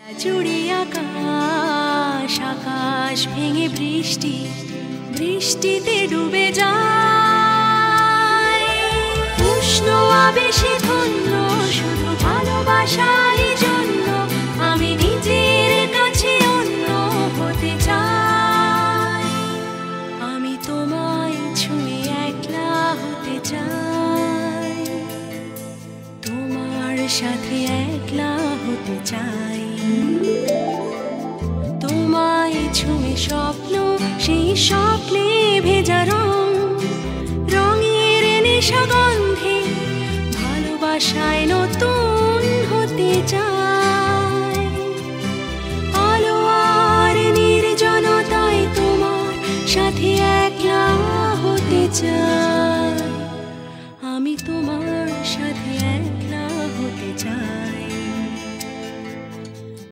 জুড়ে আকাশ আকাশ ভেঙে বৃষ্টি বৃষ্টিতে ডুবে যায় উষ্ণ আবেশে ধন্য শুধু ভালোবাসার জন্য আমি নিজের কাছে অন্য হতে চাই আমি তোমায় ছুঁয়ে একলা হতে চাই তোমার সাথে একলা হতে চাই তোমায় ছুঁয়ে স্বপ্ন সেই স্বপ্নে ভেজা রং রঙের নেশা গন্ধে ভালোবাসায় নতুন হতে চাই আলো আর নির্জনতায় তোমার সাথে একলা হতে চাই